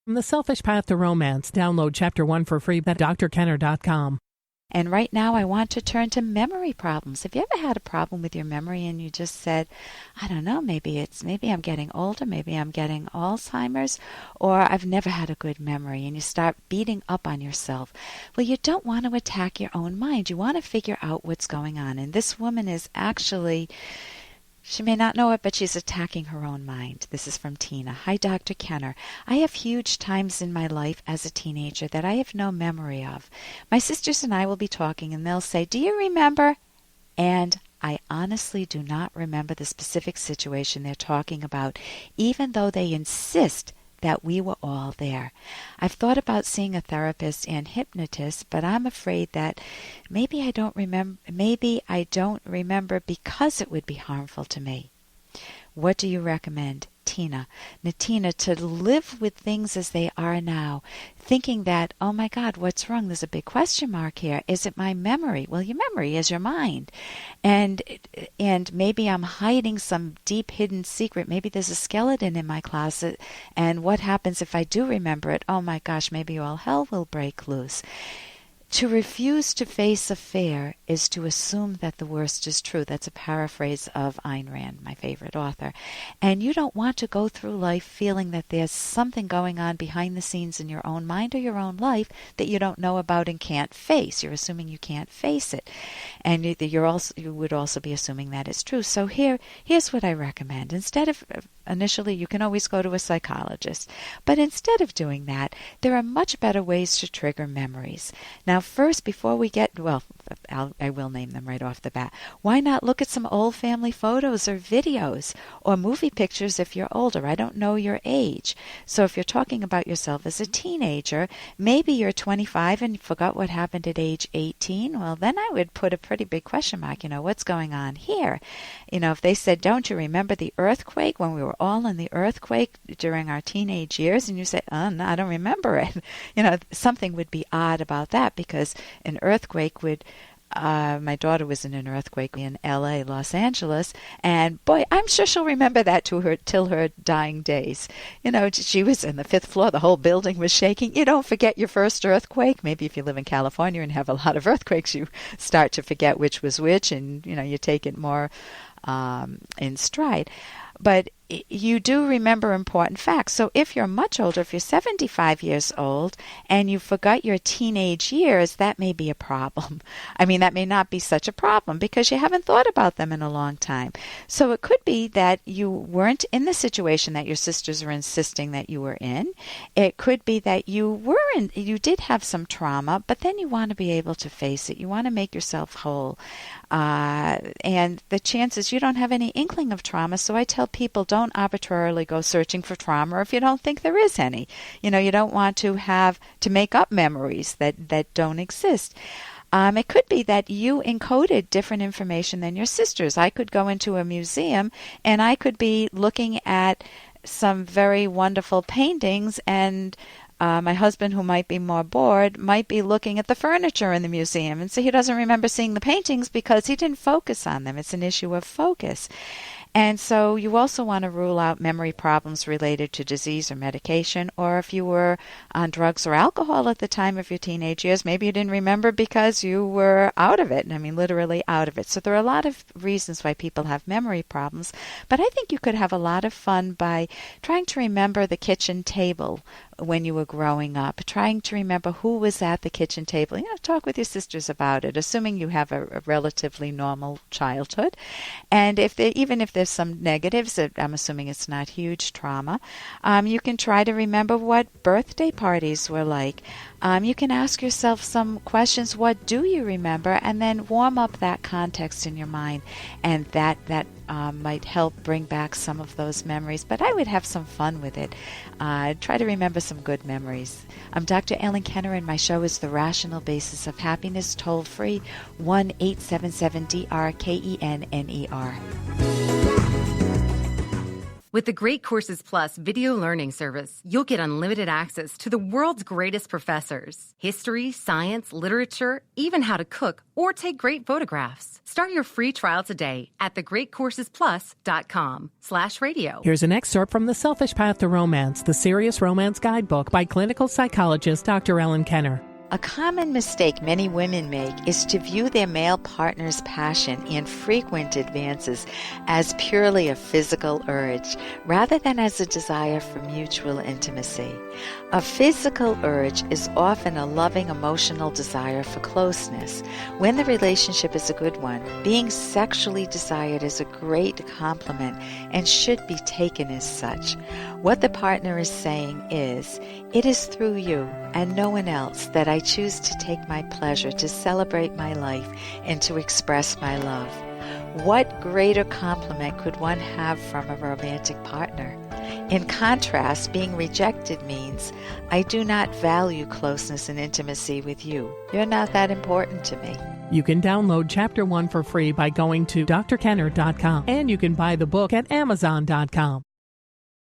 From The Selfish Path to Romance, download Chapter 1 for free at drkenner.com. And right now I want to turn to memory problems. Have you ever had a problem with your memory and you just said, I don't know, maybe I'm getting older, maybe I'm getting Alzheimer's, or I've never had a good memory, and you start beating up on yourself. Well, you don't want to attack your own mind. You want to figure out what's going on. And this woman is actually, she may not know it, but she's attacking her own mind. This is from Tina. Hi, Dr. Kenner. I have huge times in my life as a teenager that I have no memory of. My sisters and I will be talking, and they'll say, do you remember? And I honestly do not remember the specific situation they're talking about, even though they insist that we were all there. I've thought about seeing a therapist and hypnotist, but I'm afraid that maybe I don't remember because it would be harmful to me. What do you recommend? Tina. Tina, to live with things as they are now, thinking that, oh my God, what's wrong? There's a big question mark here. Is it my memory? Well, your memory is your mind. And maybe I'm hiding some deep hidden secret. Maybe there's a skeleton in my closet. And what happens if I do remember it? Oh my gosh, maybe all hell will break loose. To refuse to face a fear is to assume that the worst is true. That's a paraphrase of Ayn Rand, my favorite author. And you don't want to go through life feeling that there's something going on behind the scenes in your own mind or your own life that you don't know about and can't face. You're assuming you can't face it. And you would also be assuming that it's true. So here's what I recommend. Instead of initially, you can always go to a psychologist. But instead of doing that, there are much better ways to trigger memories. Now, first, before we get, I will name them right off the bat. Why not look at some old family photos or videos or movie pictures if you're older? I don't know your age. So if you're talking about yourself as a teenager, maybe you're 25 and you forgot what happened at age 18. Well, then I would put a pretty big question mark. What's going on here? If they said, don't you remember the earthquake when we were all in the earthquake during our teenage years? And you say, oh, no, I don't remember it. Something would be odd about that, because an earthquake would... my daughter was in an earthquake in L.A., Los Angeles, and boy, I'm sure she'll remember that till her dying days. She was in the 5th floor, the whole building was shaking. You don't forget your first earthquake. Maybe if you live in California and have a lot of earthquakes, you start to forget which was which, and you take it more in stride. But you do remember important facts. So if you're much older, if you're 75 years old and you forgot your teenage years, that may be a problem. I mean, that may not be such a problem because you haven't thought about them in a long time. So it could be that you weren't in the situation that your sisters are insisting that you were in. It could be that you did have some trauma, but then you want to be able to face it. You want to make yourself whole. And the chances you don't have any inkling of trauma, so I tell people, don't arbitrarily go searching for trauma if you don't think there is any. You don't want to make up memories that don't exist. It could be that you encoded different information than your sisters. I could go into a museum and I could be looking at some very wonderful paintings, and my husband, who might be more bored, might be looking at the furniture in the museum, and so he doesn't remember seeing the paintings because he didn't focus on them. It's an issue of focus. And so you also want to rule out memory problems related to disease or medication, or if you were on drugs or alcohol at the time of your teenage years, maybe you didn't remember because you were out of it. I mean, literally out of it. So there are a lot of reasons why people have memory problems, but I think you could have a lot of fun by trying to remember the kitchen table when you were growing up, trying to remember who was at the kitchen table. Talk with your sisters about it, assuming you have a relatively normal childhood. And even if there's some negatives, I'm assuming it's not huge trauma, you can try to remember what birthday parties were like. You can ask yourself some questions, what do you remember? And then warm up that context in your mind, and that might help bring back some of those memories. But I would have some fun with it. Try to remember some good memories. I'm Dr. Ellen Kenner, and my show is The Rational Basis of Happiness, toll free, 1-877-DRKENNER. With the Great Courses Plus video learning service, you'll get unlimited access to the world's greatest professors. History, science, literature, even how to cook or take great photographs. Start your free trial today at thegreatcoursesplus.com/radio. Here's an excerpt from The Selfish Path to Romance, the Serious Romance Guidebook by clinical psychologist Dr. Ellen Kenner. A common mistake many women make is to view their male partner's passion and frequent advances as purely a physical urge, rather than as a desire for mutual intimacy. A physical urge is often a loving emotional desire for closeness. When the relationship is a good one, being sexually desired is a great compliment and should be taken as such. What the partner is saying is, "It is through you and no one else that I choose to take my pleasure, to celebrate my life, and to express my love." What greater compliment could one have from a romantic partner? In contrast, being rejected means, "I do not value closeness and intimacy with you. You're not that important to me." You can download Chapter 1 for free by going to drkenner.com, and you can buy the book at amazon.com.